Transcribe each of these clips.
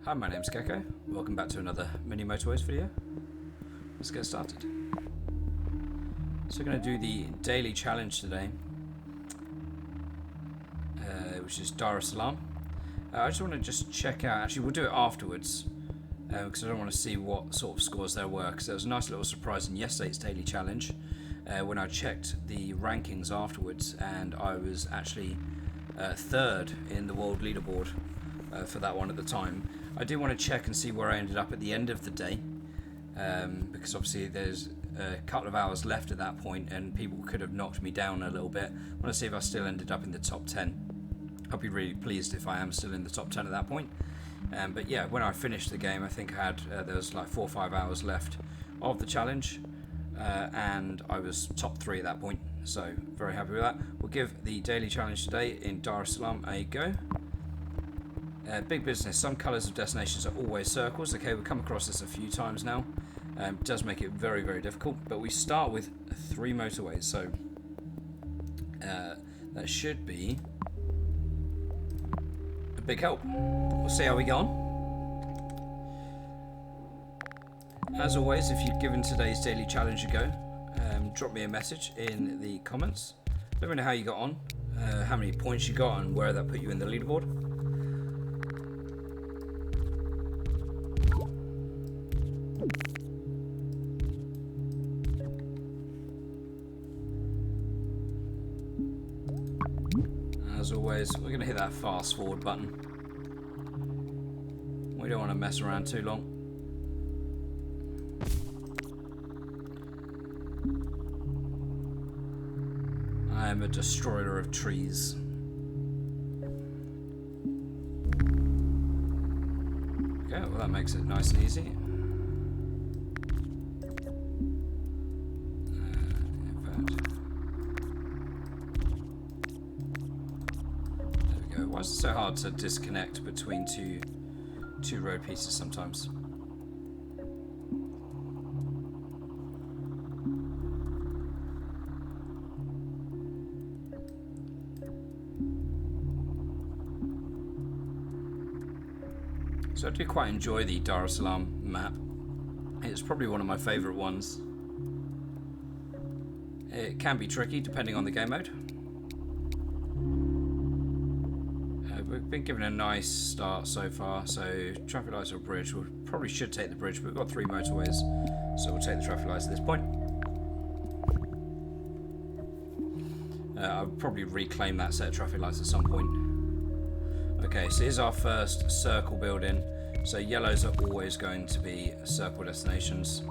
Hi, my name's Gecko. Welcome back to another mini Motorways video. Let's get started. So we're going to do the daily challenge today, which is Dar es Salaam. I just want to check out, actually we'll do it afterwards, because I don't want to see what sort of scores there were, because there was a nice little surprise in yesterday's daily challenge when I checked the rankings afterwards, and I was actually third in the world leaderboard for that one at the time. I do want to check and see where I ended up at the end of the day, because obviously there's a couple of hours left at that point and people could have knocked me down a little bit. I want to see if I still ended up in the top 10. I'll be really pleased if I am still in the top 10 at that point. But yeah, when I finished the game, I think I had there was like 4 or 5 hours left of the challenge, and I was top 3 at that point, so very happy with that. We'll give the daily challenge today in Dar es Salaam a go. Big business, some colours of destinations are always circles. Okay, we've come across this a few times now. It does make it very, very difficult, but we start with 3 motorways, so that should be a big help. We'll see how we go on. As always, if you've given today's daily challenge a go, drop me a message in the comments. Let me know how you got on, how many points you got, and where that put you in the leaderboard. As always, we're going to hit that fast forward button. We don't want to mess around too long. I am a destroyer of trees. Okay, well that makes it nice and easy. Why is it so hard to disconnect between two road pieces sometimes? So I do quite enjoy the Dar es Salaam map. It's probably one of my favourite ones. It can be tricky depending on the game mode. We've been given a nice start so far, so traffic lights or bridge. We probably should take the bridge, but we've got 3 motorways, so we'll take the traffic lights at this point. I'll probably reclaim that set of traffic lights at some point. Okay, so here's our first circle building. So yellows are always going to be circle destinations.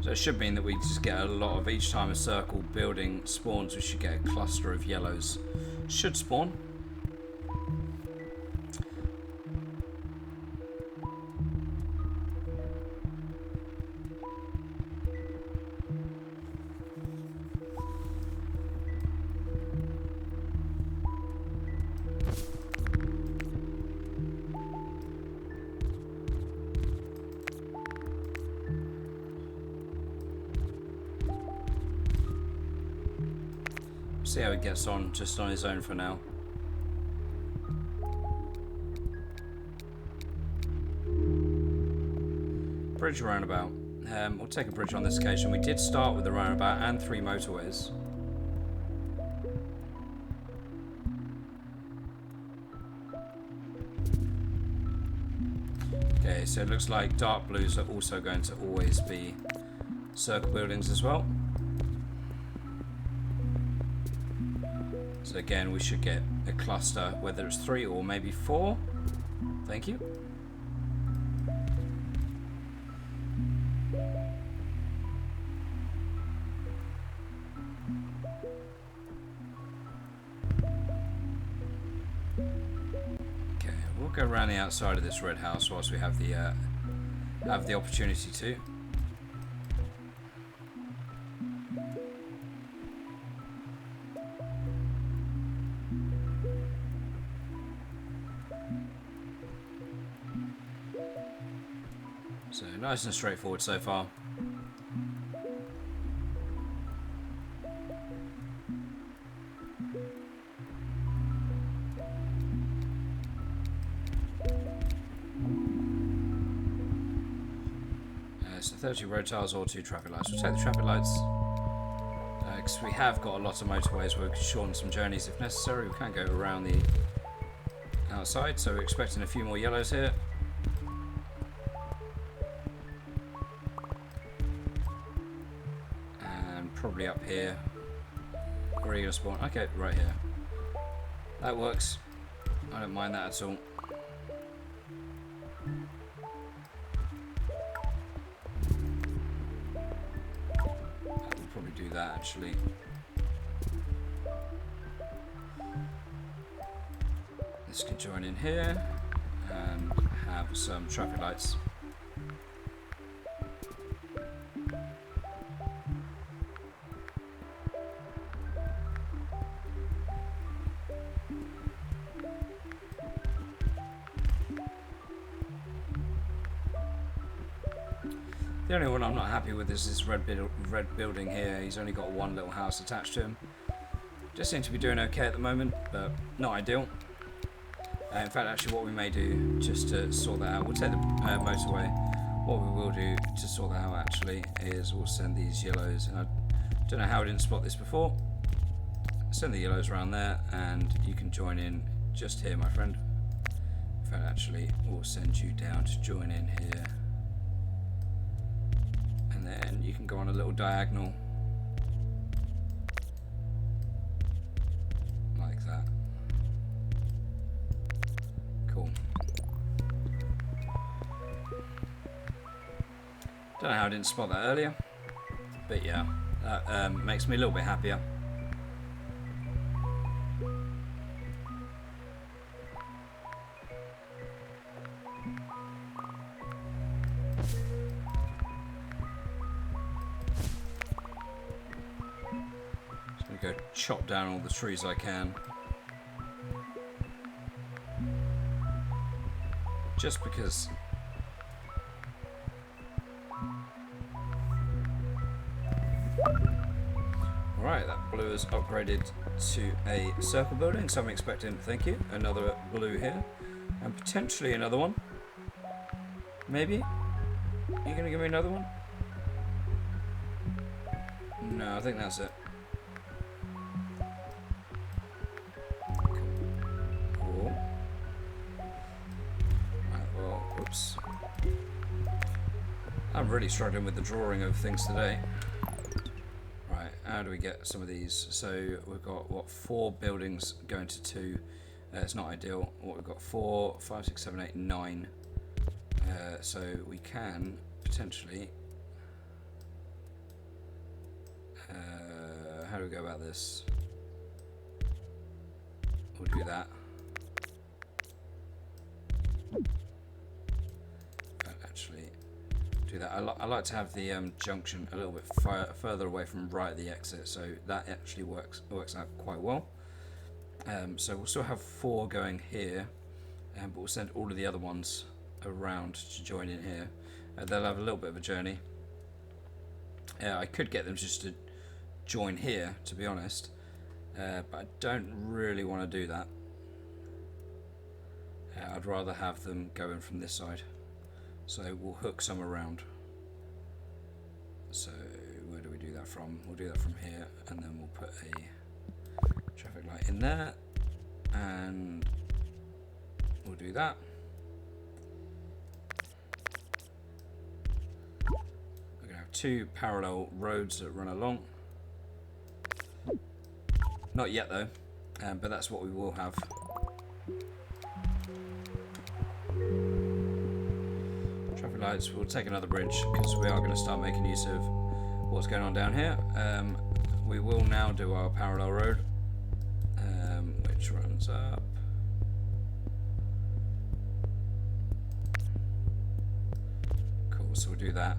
So it should mean that we just get a lot of, each time a circle building spawns, we should get a cluster of yellows. Should spawn. See how he gets on, just on his own for now. Bridge roundabout. We'll take a bridge on this occasion. We did start with a roundabout and 3 motorways. Okay, so it looks like dark blues are also going to always be circle buildings as well. So again, we should get a cluster, whether it's 3 or maybe 4. Thank you. Okay, we'll go around the outside of this red house whilst we have the opportunity to. So nice and straightforward so far. So 30 road tiles or 2 traffic lights. We'll take the traffic lights because we have got a lot of motorways where we can shorten some journeys if necessary. We can go around the outside, so we're expecting a few more yellows here. And probably up here. Where are you going to spawn? Okay, right here. That works. I don't mind that at all. We'll probably do that actually. This can join in here and have some traffic lights. The only one I'm not happy with is this red building here. He's only got one little house attached to him. Just seems to be doing okay at the moment, but not ideal. In fact, actually what we may do, just to sort that out, we'll take the motorway. What we will do to sort that out actually is we'll send these yellows, and I don't know how I didn't spot this before. Send the yellows around there, and you can join in just here, my friend. In fact, actually, we'll send you down to join in here. And then you can go on a little diagonal. Like that. Cool. Don't know how I didn't spot that earlier, but yeah, that makes me a little bit happier. Just gonna go chop down all the trees I can. Just because alright, that blue is upgraded to a circle building, so I'm expecting, thank you, another blue here, and potentially another one. Maybe? Are you gonna give me another one? No, I think that's it. Cool. Right, well, whoops. I'm really struggling with the drawing of things today. Right, how do we get some of these? So we've got, what, 4 buildings going to 2. It's not ideal. What we've got, 4, 5, 6, 7, 8, 9. So we can potentially... how do we go about this? We'll do that. Actually, do that. I like to have the junction a little bit further away from right at the exit, so that actually works out quite well. So we'll still have 4 going here, but we'll send all of the other ones around to join in here. They'll have a little bit of a journey. I could get them just to join here, to be honest, but I don't really want to do that. I'd rather have them going from this side, so we'll hook some around. So where do we do that from? We'll do that from here, and then we'll put a traffic light in there, and we'll do that. We're gonna have 2 parallel roads that run along. Not yet though, but that's what we will have. Traffic lights, we'll take another bridge because we are going to start making use of what's going on down here. We will now do our parallel road, which runs up. Cool, so we'll do that.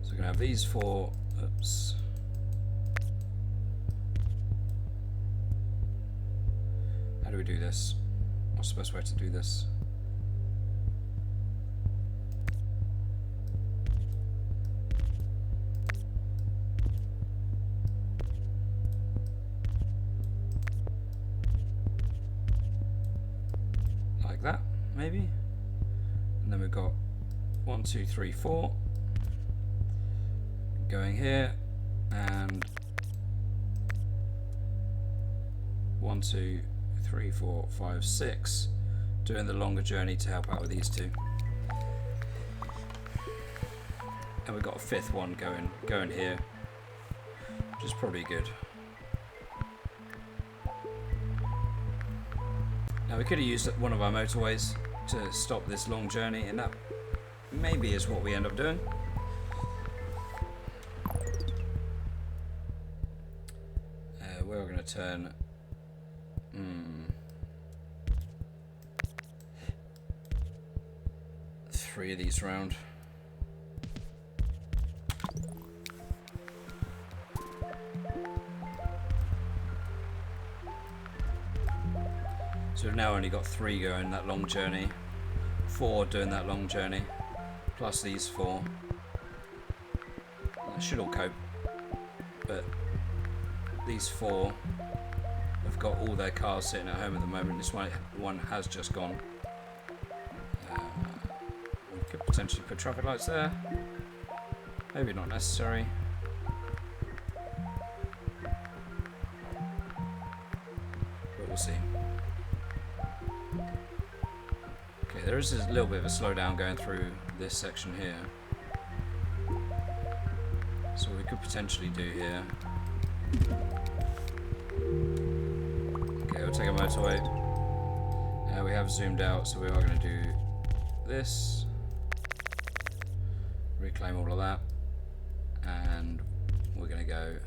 So we're going to have these 4, oops. How do we do this? What's the best way to do this? like that, maybe. And then we've got 1, 2, 3, 4 going here, and 1, 2, 3, 4, 5, 6 doing the longer journey to help out with these two. And we've got a fifth one going here, which is probably good. Now we could have used one of our motorways to stop this long journey, and that maybe is what we end up doing. We're going to turn 3 of these round. So we've now only got 3 going that long journey, 4 doing that long journey, plus these 4. That should all cope, but these 4 have got all their cars sitting at home at the moment. This one has just gone. We could potentially put traffic lights there. Maybe not necessary. But we'll see. Okay, there is a little bit of a slowdown going through this section here. So what we could potentially do here. Okay, we'll take a motorway. We have zoomed out, so we are going to do this. Reclaim all of that. And we're going to go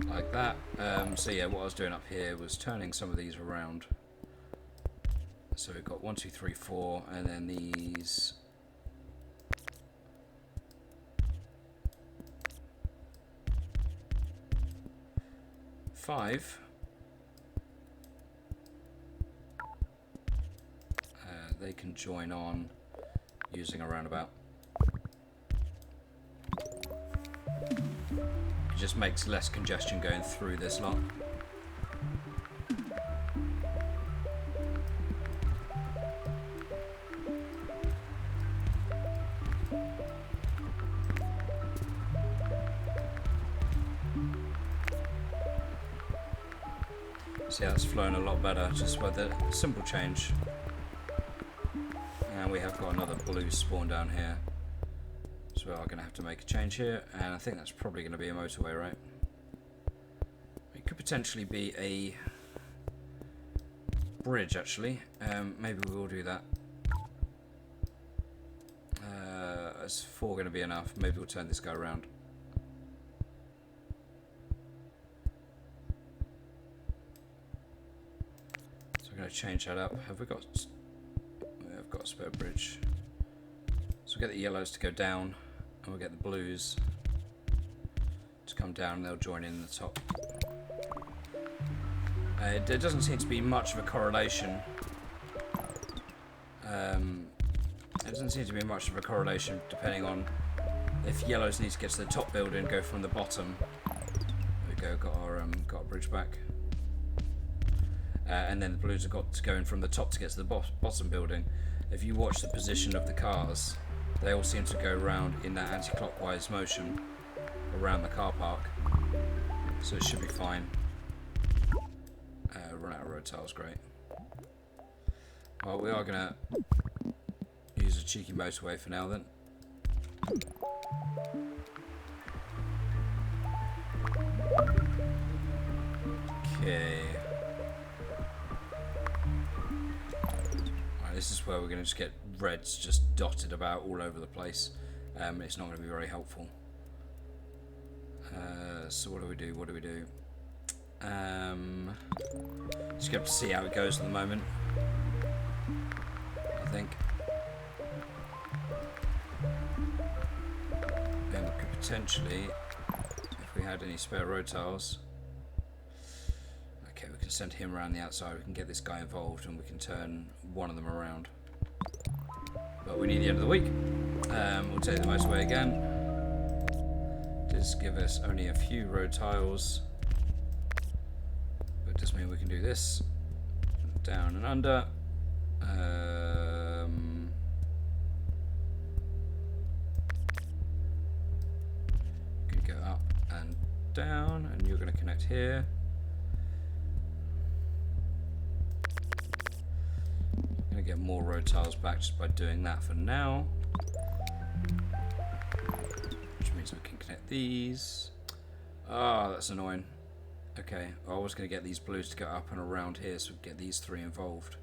like that. So yeah, what I was doing up here was turning some of these around. So we've got 1, 2, 3, 4, and then these 5. They can join on using a roundabout. It just makes less congestion going through this lot. See, that's flowing a lot better just by the simple change. And we have got another blue spawn down here, so we are going to have to make a change here, and I think that's probably going to be a motorway, right? It could potentially be a bridge, actually. Maybe we will do that. Is 4 going to be enough? Maybe we'll turn this guy around. So we're going to change that up. Have we got... I've got a spare bridge. So we'll get the yellows to go down, and we'll get the blues to come down, and they'll join in the top. There doesn't seem to be much of a correlation. There doesn't seem to be much of a correlation depending on if yellows need to get to the top building, go from the bottom. There we go, got our bridge back. And then the blues have got to go in from the top to get to the bottom building. If you watch the position of the cars, they all seem to go around in that anti-clockwise motion around the car park. So it should be fine. Run out of road tiles, great. Well, we are going to use a cheeky motorway for now then. Okay. This is where we're going to just get reds just dotted about all over the place. It's not going to be very helpful. So what do we do? Just get to see how it goes at the moment, I think. And we could potentially, if we had any spare road tiles, okay, we can send him around the outside. We can get this guy involved, and we can turn one of them around. But we need the end of the week. We'll take the motorway again. does give us only a few road tiles, but it does mean we can do this down and under. Gonna go up and down, and you're going to connect here. I'm going to get more road tiles back just by doing that for now, which means we can connect these. Oh, that's annoying. Okay, well, I was going to get these blues to go up and around here so we get these three involved.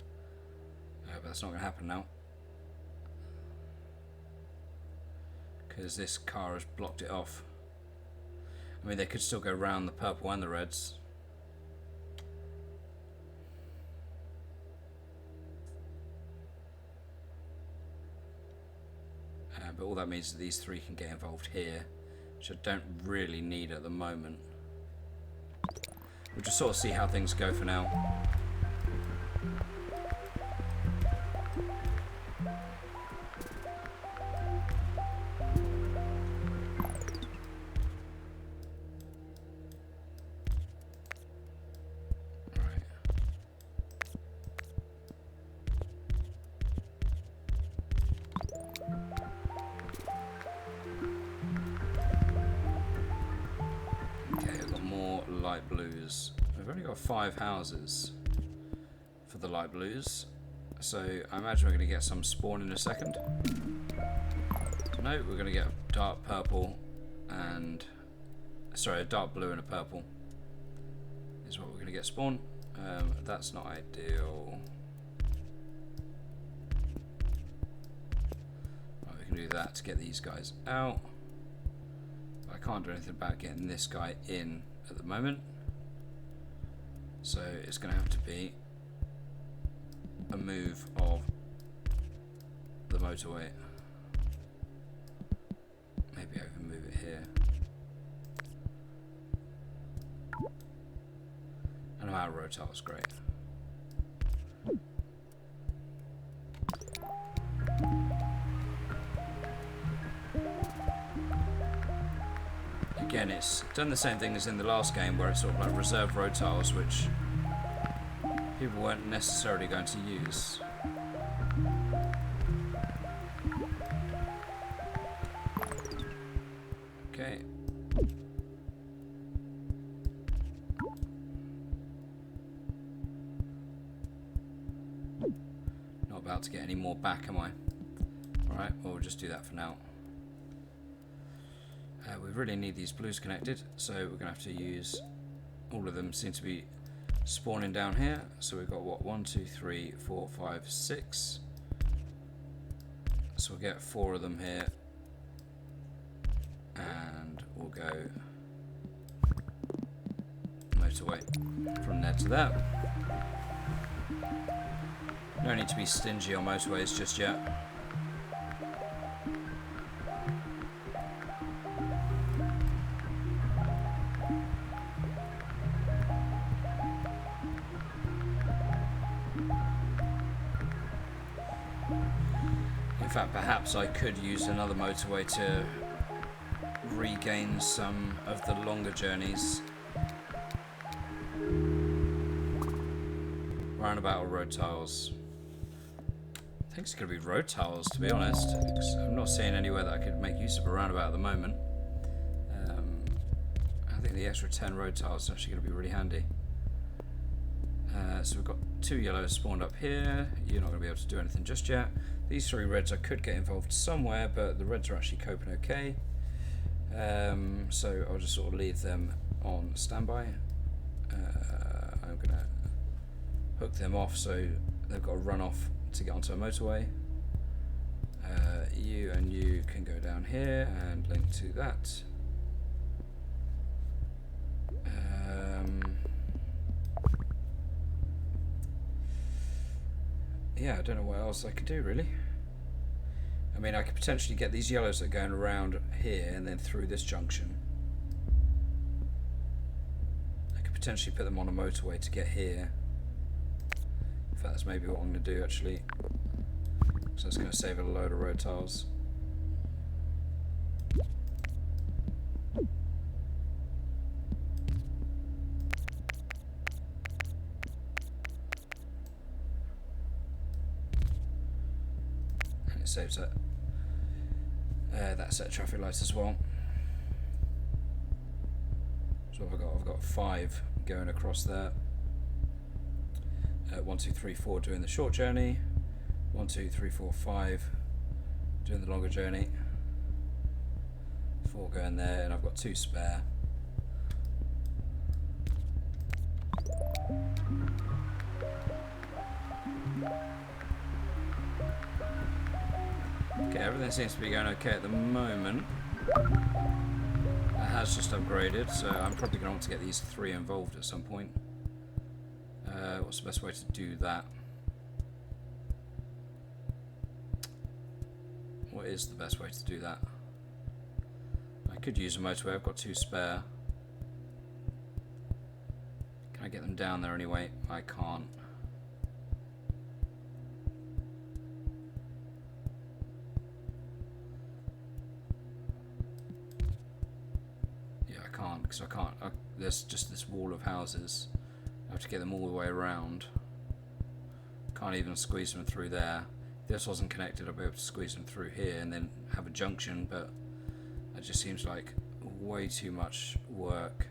But that's not going to happen now, because this car has blocked it off. I mean, they could still go around the purple and the reds. But all that means is that these three can get involved here, which I don't really need at the moment. We'll just sort of see how things go for now. Light blues. We've only got 5 houses for the light blues, so I imagine we're going to get some spawn in a second. No, we're going to get a dark purple and a dark blue and a purple is what we're going to get spawn. That's not ideal. Right, we can do that to get these guys out. But I can't do anything about getting this guy in at the moment, so it's going to have to be a move of the motorway. Maybe I can move it here. And our road tile's great. Again, it's done the same thing as in the last game, where it's sort of like reserved road tiles, which people weren't necessarily going to use. Okay. Not about to get any more back, am I? Alright, well, we'll just do that for now. We really need these blues connected, so we're going to have to use all of them. Seem to be spawning down here, so we've got what, 1, 2, 3, 4, 5, 6. So we'll get 4 of them here, and we'll go motorway from there to there. No need to be stingy on motorways just yet. In fact, perhaps I could use another motorway to regain some of the longer journeys. Roundabout or road tiles? I think it's going to be road tiles, to be honest. I'm not seeing anywhere that I could make use of a roundabout at the moment. I think the extra 10 road tiles is actually going to be really handy. So we've got 2 yellows spawned up here. You're not going to be able to do anything just yet. These 3 reds I could get involved somewhere, but the reds are actually coping okay. So I'll just sort of leave them on standby. I'm going to hook them off so they've got to run off to get onto a motorway. You and you can go down here and link to that. Yeah, I don't know what else I could do really. I mean, I could potentially get these yellows that are going around here and then through this junction. I could potentially put them on a motorway to get here. In fact, that's maybe what I'm going to do actually. So it's going to save a load of road tiles. saves that set of traffic lights as well. So I've got 5 going across there. 1, 2, 3, 4 doing the short journey. 1, 2, 3, 4, 5 doing the longer journey. 4 going there, and I've got 2 spare. Okay, everything seems to be going okay at the moment. It has just upgraded, so I'm probably going to want to get these 3 involved at some point. What's the best way to do that? What is the best way to do that? I could use a motorway, I've got 2 spare. Can I get them down there anyway? I can't. Yeah, I can't, because there's just this wall of houses. I have to get them all the way around. Can't even squeeze them through there. If this wasn't connected, I'd be able to squeeze them through here and then have a junction, but it just seems like way too much work.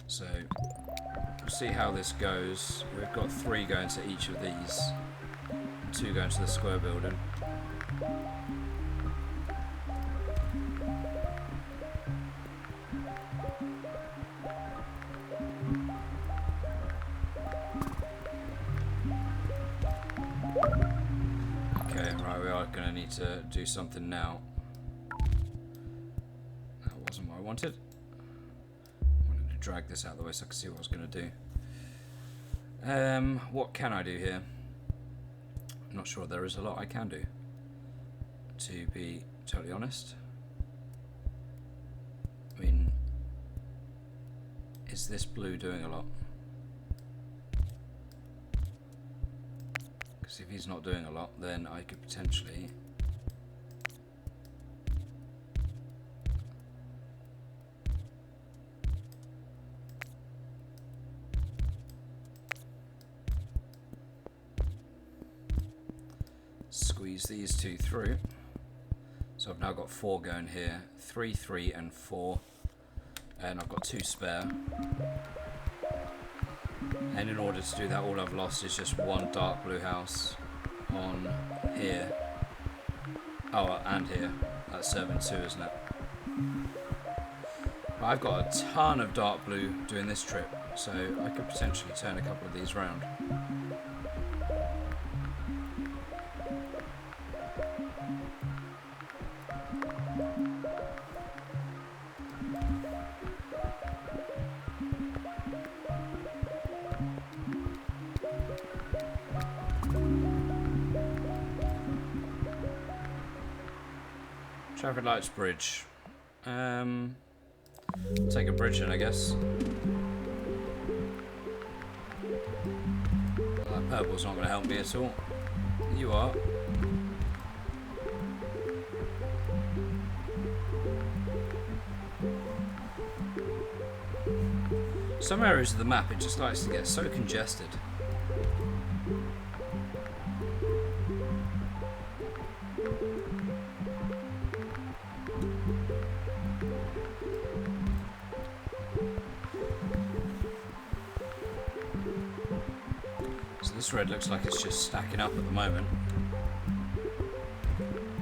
So we'll see how this goes. We've got 3 going to each of these, 2 going to the square building. Going to need to do something now. That wasn't what I wanted. I wanted to drag this out of the way so I could see what I was going to do. What can I do here? I'm not sure there is a lot I can do, to be totally honest. I mean, is this blue doing a lot? If he's not doing a lot, then I could potentially squeeze these 2 through. So I've now got 4 going here, 3, 3 and 4, and I've got 2 spare. And in order to do that, all I've lost is just 1 dark blue house on here. Oh, and here. That's serving 2, isn't it? But I've got a ton of dark blue doing this trip, so I could potentially turn a couple of these round. Traffic lights bridge. Take a bridge in, I guess. Well, that purple's not going to help me at all. You are. Some areas of the map it just likes to get so congested. This red looks like it's just stacking up at the moment.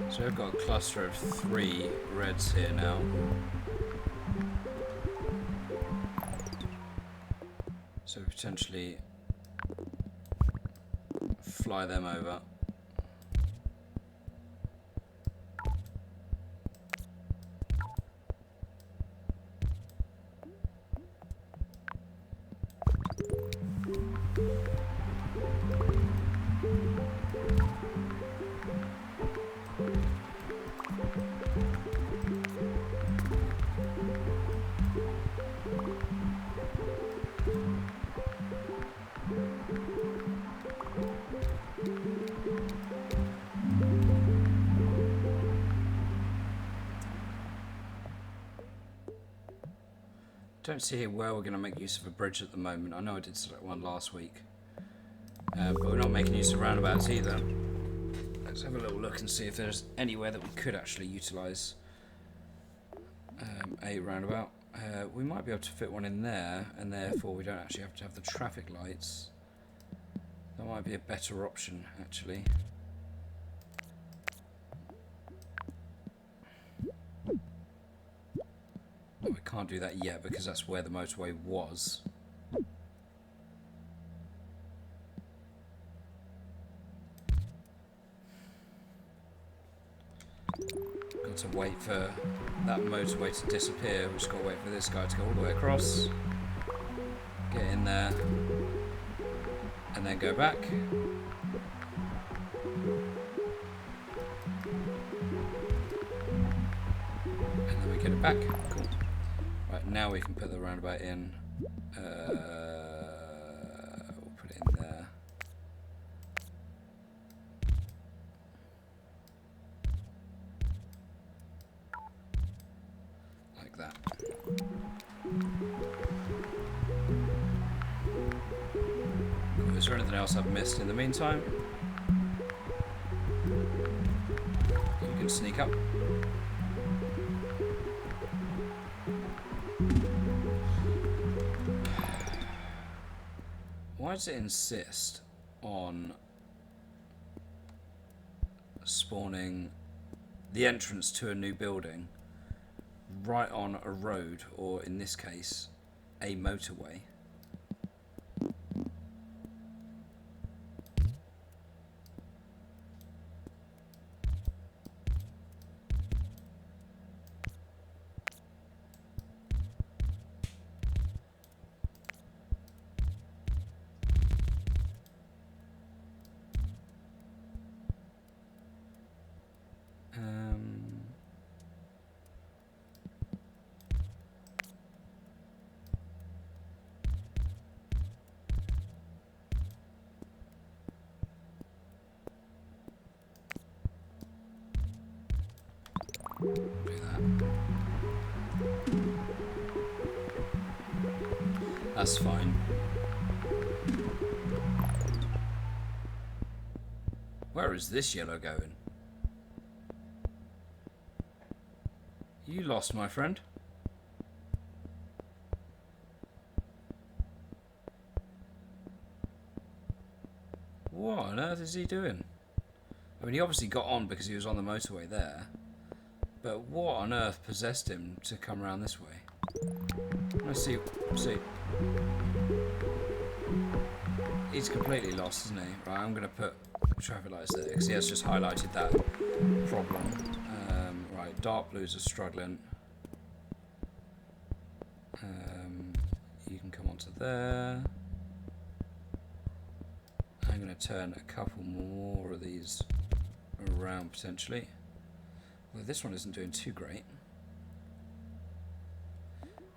So we've got a cluster of 3 reds here now. So potentially fly them over. Don't see where we're going to make use of a bridge at the moment. I know I did select one last week, but we're not making use of roundabouts either. Let's have a little look and see if there's anywhere that we could actually utilise a roundabout. We might be able to fit one in there, and therefore we don't actually have to have the traffic lights. That might be a better option, actually. But we can't do that yet because that's where the motorway was. Got to wait for that motorway to disappear. We've just got to wait for this guy to go all the way across, get in there, and then go back. And then we get it back. Cool. Right, now we can put the roundabout in. We'll put it in there. Like that. Cool. Is there anything else I've missed in the meantime? You can sneak up. Why does it insist on spawning the entrance to a new building right on a road, or in this case, a motorway? Do that. That's fine. Where is this yellow going? You lost, my friend. What on earth is he doing? I mean, he obviously got on because he was on the motorway there. But what on earth possessed him to come around this way? Let's see. He's completely lost, isn't he? Right, I'm going to put traffic lights there because he has just highlighted that problem. Right, dark blues are struggling. You can come onto there. I'm going to turn a couple more of these around potentially. Well, this one isn't doing too great.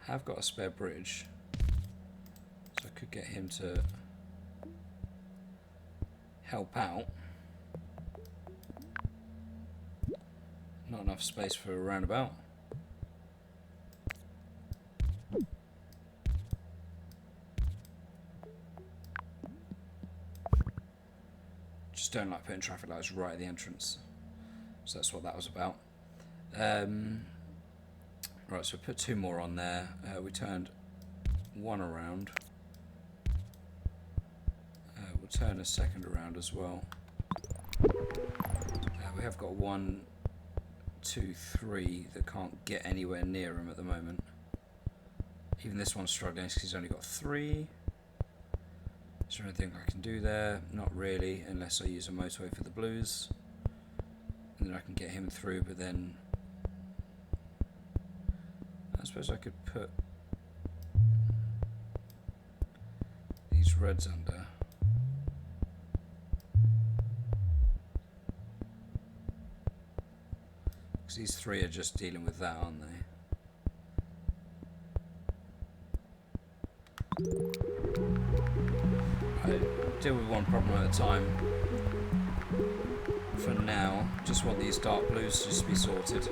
Have got a spare bridge, so I could get him to help out. Not enough space for a roundabout. Just don't like putting traffic lights right at the entrance. So that's what that was about. Right, so we put two more on there. We turned one around. We'll turn a second around as well. We have got 1, 2, 3 that can't get anywhere near him at the moment. Even this one's struggling because he's only got 3. Is there anything I can do there? Not really, unless I use a motorway for the blues. And then I can get him through, but then I suppose I could put these reds under. Because these 3 are just dealing with that, aren't they? I deal with one problem at a time. For now, just want these dark blues to just be sorted.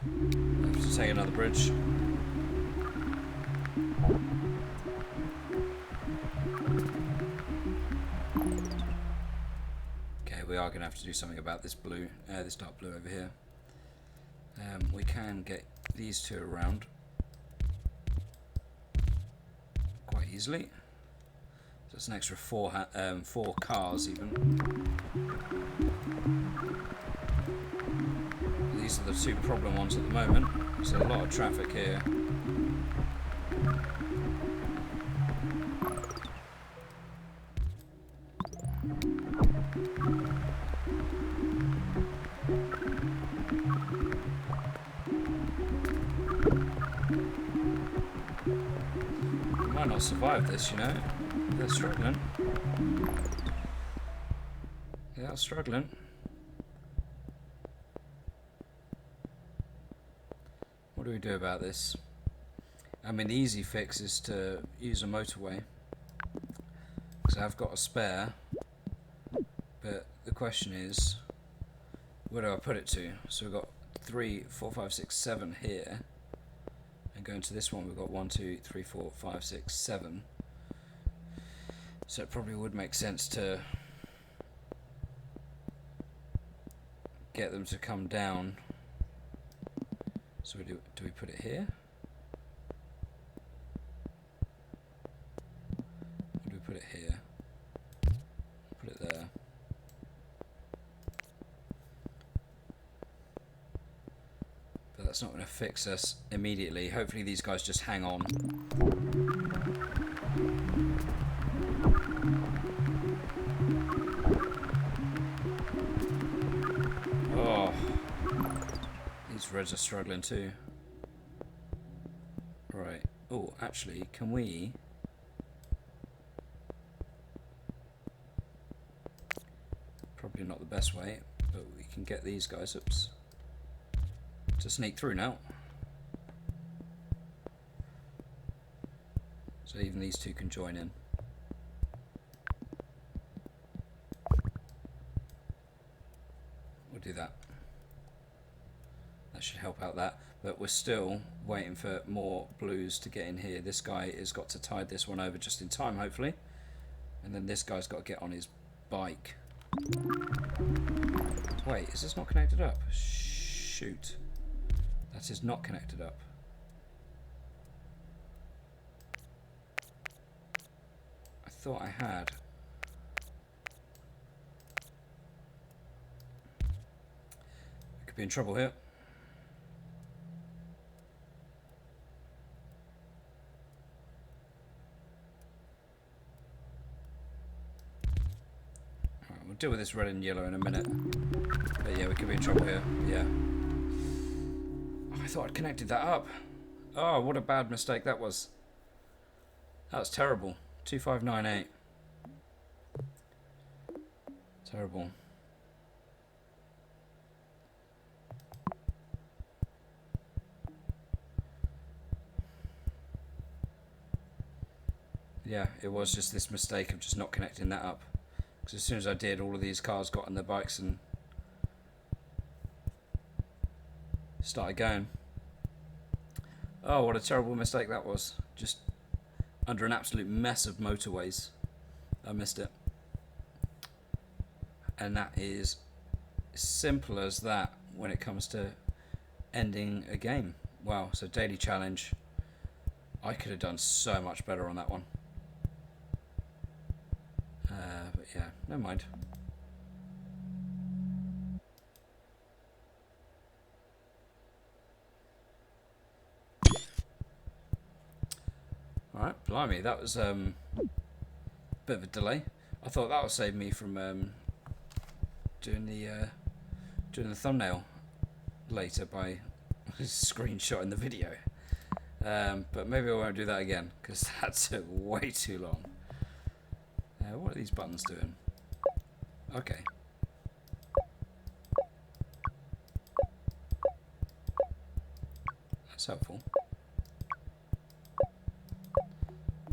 I have to take another bridge. we are going to have to do something about this blue, this dark blue over here. We can get these two around quite easily. So it's an extra four cars even. These are the two problem ones at the moment. There's a lot of traffic here. Might not survive this, you know. They're struggling. They are struggling. What do we do about this? I mean, the easy fix is to use a motorway, because I've got a spare, but the question is, where do I put it to? So we've got 3, 4, 5, 6, 7 here, and going to this one we've got 1, 2, 3, 4, 5, 6, 7. So it probably would make sense to get them to come down. So do we put it here? Or do we put it here? Put it there. But that's not going to fix us immediately. Hopefully these guys just hang on. Oh, these reds are struggling too. Right. Oh, actually, can we... Probably not the best way, but we can get these guys, oops, to sneak through now. So even these two can join in. We'll do that. That should help out that. But we're still waiting for more blues to get in here. This guy has got to tide this one over just in time, hopefully. And then this guy's got to get on his bike. Wait, is this not connected up? Shoot. That is not connected up. I thought I had. I could be in trouble here. We'll deal with this red and yellow in a minute. But yeah, we could be in trouble here. Yeah. Oh, I thought I'd connected that up. Oh, what a bad mistake that was. That was terrible. 2598. Terrible. Yeah, it was just this mistake of just not connecting that up. Because as soon as I did, all of these cars got on their bikes and started going. Oh, what a terrible mistake that was. Just under an absolute mess of motorways. I missed it. And that is as simple as that when it comes to ending a game. Wow, so daily challenge. I could have done so much better on that one. But yeah, never mind. Alright, blimey, that was a bit of a delay. I thought that would save me from doing the thumbnail later by screenshotting the video. But maybe I won't do that again, because that took way too long. What are these buttons doing? Okay. That's helpful.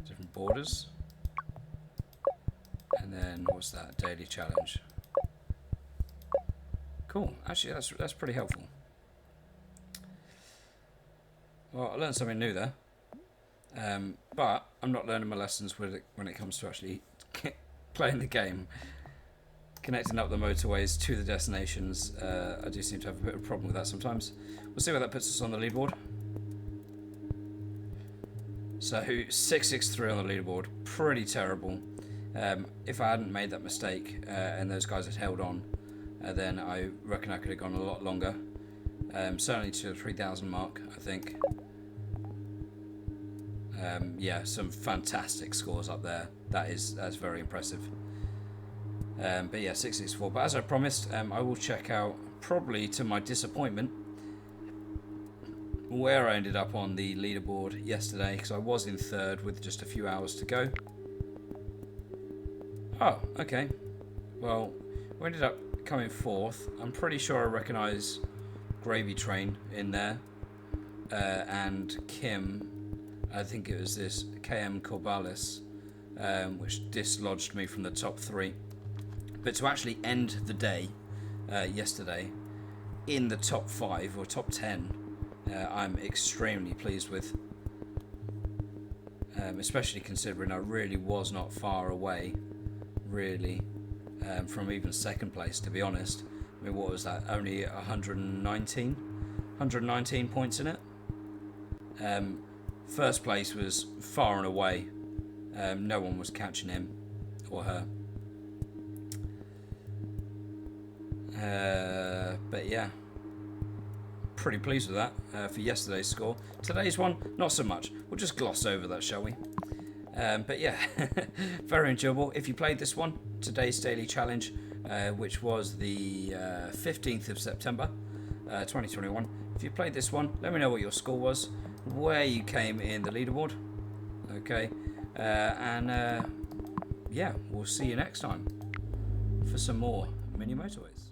Different borders. And then what's that? Daily challenge. Cool. Actually, that's pretty helpful. Well, I learned something new there. But I'm not learning my lessons when it comes to actually playing the game. connecting up the motorways to the destinations. I do seem to have a bit of a problem with that sometimes. We'll see where that puts us on the leaderboard. So 663 on the leaderboard, pretty terrible. If I hadn't made that mistake and those guys had held on, then I reckon I could have gone a lot longer. Certainly to the 3,000 mark, I think. Yeah, some fantastic scores up there. That's very impressive. But yeah, 664. But as I promised, I will check out, probably to my disappointment, where I ended up on the leaderboard yesterday, because I was in third with just a few hours to go. Oh, okay. Well, we ended up coming fourth. I'm pretty sure I recognise Gravy Train in there, and Kim. I think it was this KM Corbalis, which dislodged me from the top 3. But to actually end the day yesterday in the top 5 or top 10, I'm extremely pleased with. Especially considering I really was not far away, really, from even second place, to be honest. I mean, what was that? Only 119 points in it. First place was far and away. No one was catching him or her. But yeah, pretty pleased with that for yesterday's score. Today's one, not so much. We'll just gloss over that, shall we? But yeah, very enjoyable. If you played this one, today's daily challenge, which was the 15th of September 2021. If you played this one, let me know what your score was, where you came in the leaderboard. Okay, and yeah, we'll see you next time for some more mini motorways.